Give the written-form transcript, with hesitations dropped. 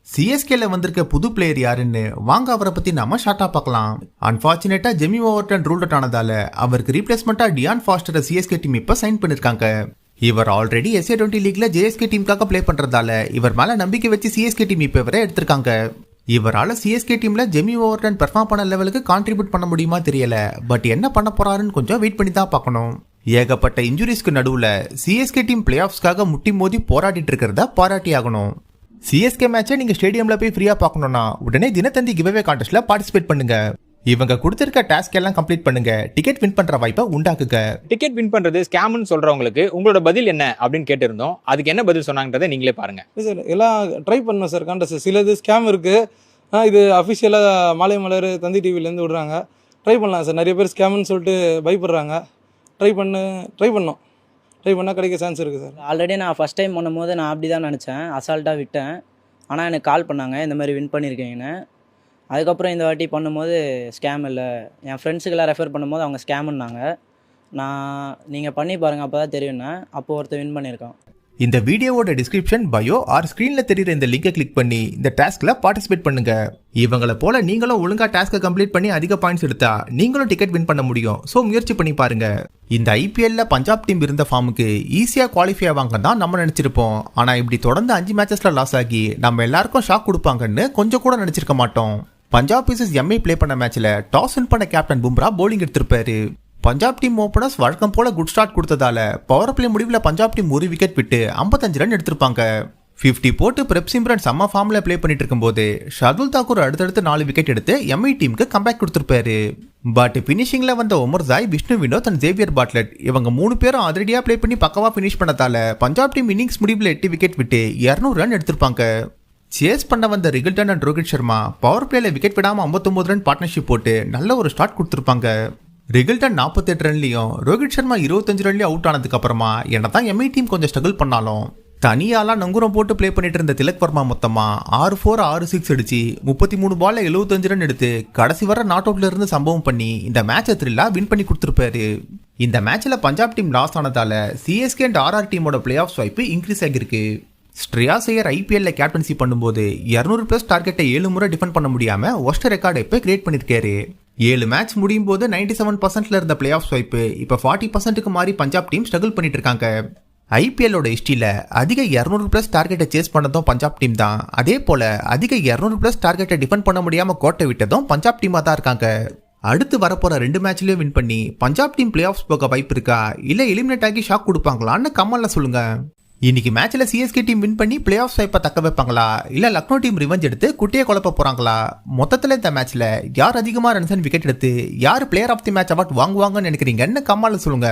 சிஎஸ்கேல வந்திருக்க புது பிளேயர் யாருன்னு வாங்க அவரை பத்தி நாம ஷார்ட்டா பார்க்கலாம். அன்பார்ச்சுனேட்டா ஜெமி ஓவர்டன் ரூல் அவுட் ஆனதால அவருக்கு ரீப்ளேஸ்மெண்டா டியான் ஃபாஸ்டரை சிஎஸ்கே டீம் இப்ப சைன் பண்ணிருக்காங்க. இவர் ஆல்ரெடி SA20 லீக்ல ஜேஎஸ்கே டீமுக்காக பிளே பண்றதால இவர் மேல நம்பிக்கை வச்சு சிஎஸ்கே டீம் இப்ப வரை எடுத்திருக்காங்க. இவரால சிஎஸ்கே டீம்ல ஜெமி ஓவர்டன் பெர்ஃபார்ம் பண்ண லெவலுக்கு கான்ட்ரிபியூட் பண்ண முடியுமா தெரியல. பட் என்ன பண்ண போறாருன்னு கொஞ்சம் வெயிட் பண்ணி தான் பார்க்கணும். ஏகப்பட்ட இன்ஜுரிஸ்க்கு நடுவுல சிஎஸ்கே டீம் பிளே ஆஃப்ஸ்க்காக முட்டி மோதி போராடிட்டு இருக்கிறத பாராட்டி ஆகணும். சிஎஸ்கே மேட்சை நீங்க ஸ்டேடியம்ல போய் ஃப்ரீயா பார்க்கணும்னா உடனே தினத்தந்தி கிவ்அவே கான்டெஸ்ட்ல பார்ட்டிசிபேட் பண்ணுங்க. இவங்க கொடுத்திருக்க டாஸ்க் எல்லாம் கம்ப்ளீட் பண்ணுங்க. டிக்கெட் வின் பண்ற வாய்ப்பை உண்டாக்குங்க. டிக்கெட் வின் பண்றது ஸ்கேம்னு சொல்றவங்களுக்கு உங்களோட பதில் என்ன அப்படின்னு கேட்டிருந்தோம். அதுக்கு என்ன பதில் சொன்னாங்கன்றதை நீங்களே பாருங்க. சார் எல்லாம் ட்ரை பண்ணோம் சார் கான்டெஸ்ட். சிலது ஸ்கேம் இருக்கு. இது அஃபிஷியலாக மாலை மலர் தந்தி டிவிலேருந்து விடுறாங்க. ட்ரை பண்ணலாம் சார். நிறைய பேர் ஸ்கேம்னு சொல்லிட்டு பயப்படுறாங்க. ட்ரை பண்ணோம். ட்ரை பண்ணால் கிடைக்க சான்ஸ் இருக்குது சார். ஆல்ரெடி நான் ஃபஸ்ட் டைம் பண்ணும்போது நான் அப்படி தான் நினச்சேன், அசால்ட்டாக விட்டேன். ஆனால் எனக்கு கால் பண்ணாங்க, இந்த மாதிரி வின் பண்ணியிருக்கீங்கன்னு. அதுக்கப்புறம் இந்த வாட்டி பண்ணும்போது ஸ்கேம் இல்லை, என் ஃப்ரெண்ட்ஸுக்கெல்லாம் ரெஃபர் பண்ணும்போது அவங்க ஸ்கேம்னாங்க. நீங்கள் பண்ணி பாருங்கள் அப்போ தான் தெரியும்னா. அப்போது ஒருத்தர் வின் பண்ணியிருக்கான். இந்த வீடியோவோட டிஸ்கிரிப்ஷன் பயோ ஆர் ஸ்கிரீன்ல தெரியுற இந்த லிங்கை கிளிக் பண்ணி இந்த டாஸ்க்ல பார்ட்டிசிபேட் பண்ணுங்க. இவங்களை போல நீங்களும் ஒழுங்கா டாஸ்க்கை கம்ப்ளீட் பண்ணி அதிக பாயிண்ட்ஸ் எடுத்தா நீங்களும் டிக்கெட் வின் பண்ண முடியும். சோ முயற்சி பண்ணி பாருங்க. இந்த ஐபிஎல்ல பஞ்சாப் டீம் இருந்த ஃபார்முக்கு ஈஸியா குவாலிஃபை ஆவாங்க தான் நம்ம நினைச்சிருப்போம். ஆனா இப்படி தொடர்ந்து 5 மேட்சஸ்ல லாஸ் ஆகி நம்ம எல்லாருக்கும் ஷாக் கொடுப்பாங்கன்னு கொஞ்சம் கூட நினைச்சிருக்க மாட்டோம். பஞ்சாப் விசஸ் எம்ஐ பிளே பண்ண மேட்ச்ல டாஸ் வின் பண்ண கேப்டன் பும்ரா போலிங் எடுத்திருப்பாரு. பஞ்சாப் டீம் ஓபனர்ஸ் வழக்கம் போல குட் ஸ்டார்ட் கொடுத்ததால பவர் பிளே முடிவில் பஞ்சாப் டீம் ஒரு விக்கெட் விட்டு 55 ரன் எடுத்திருப்பாங்க. 50 போட்டு பிரப் சிம்ரன் செம்ம ஃபார்ம்ல பிளே பண்ணிட்டு இருக்கும்போது ஷர்துல் தாக்கூர் அடுத்தடுத்து 4 விக்கெட் எடுத்து எம்ஐ டீமுக்கு கம்பேக் கொடுத்திருப்பாரு. பட் பினிஷிங்ல வந்த Omarzai, Vishnu Vinod and Xavier Bartlett இவங்க 3 பேரும் அதிரடியா பிளே பண்ணி பக்கவா பினிஷ் பண்ணதால பஞ்சாப் டீம் இன்னிங்ஸ் முடிவில் 8 விக்கெட் விட்டு 200 ரன் எடுத்திருப்பாங்க. சேஸ் பண்ண வந்த Rickelton and Rohit Sharma power பிளேல விக்கெட் விடாம 59 ரன் பார்ட்னர்ஷிப் போட்டு நல்ல ஒரு ஸ்டார்ட் கொடுத்திருப்பாங்க. ரிகில்டன் 48 ரன்லையும் ரோஹித் சர்மா 25 ரன்லயும் அவுட் ஆனதுக்கு அப்புறமா என்னதான் எம்ஐ டீம் கொஞ்சம் ஸ்ட்ரகிள் பண்ணாலும் தனியாலாம் நங்குரம் போட்டு பிளே பண்ணிட்டு இருந்த திலக் வர்மா மொத்தமா 6-4 6-6 அடிச்சு 33 பால்ல 75 ரன் எடுத்து கடைசி வர நாட் அவுட்ல இருந்து சம்பவம் பண்ணி இந்த மேட்சை த்ரில்லா வின் பண்ணி கொடுத்திருப்பாரு. இந்த மேட்ச்ல பஞ்சாப் டீம் லாஸ் ஆனதால சிஎஸ்கே அண்ட் ஆர்ஆர் டீமோட பிளே ஆஃப் வாய்ப்பு இன்க்ரீஸ் ஆகிருக்கு. ஸ்ரேயாஸ் ஐயர் ஐபிஎல்ல கேப்டன்சி பண்ணும்போது 200+ டார்கெட்டை 7 முறை டிஃபெண்ட் பண்ண முடியாம ஒஸ்ட் ரெக்கார்டை இப்ப கிரியேட் பண்ணிருக்காரு. 7 மேட்ச் முடியும் போது 97% இருந்த பிளே ஆஃப் வாய்ப்பு இப்ப 40%க்கு மாறி பஞ்சாப் டீம் ஸ்ட்ரகிள் பண்ணிட்டு இருக்காங்க. ஐபிஎல்லோட ஹிஸ்டரியில அதிக 200+ டார்கெட்டை சேஸ் பண்ணதும் பஞ்சாப் டீம் தான். அதே போல அதிக 200+ டார்கெட்டை டிஃபெண்ட் பண்ண முடியாம கோட்டை விட்டதும் பஞ்சாப் டீமா தான் இருக்காங்க. அடுத்து வரப்போற 2 மேட்ச்லயும் வின் பண்ணி பஞ்சாப் டீம் பிளே ஆஃப் போக வாய்ப்பு இருக்கா, இல்ல எலிமினேட் ஆகி ஷாக் கொடுப்பாங்களான்னு கமெண்ட்ல சொல்லுங்க. இன்னைக்கு மேட்ச்ல சிஎஸ்கே டீம் வின் பண்ணி பிளே ஆஃப் வாய்ப்பை தக்க வைப்பாங்களா, இல்ல லக்னோ டீம் ரிவெஞ்ச் எடுத்து குட்டியை குழப்ப போறாங்களா? மொத்தத்துல இந்த மேட்ச்ல யார் அதிகமா ரன்ஸ் அண்ட் விக்கெட் எடுத்து யார் player of the match award வாங்குவாங்கன்னு நினைக்கிறீங்கன்னு கமெண்ட்ல சொல்லுங்க.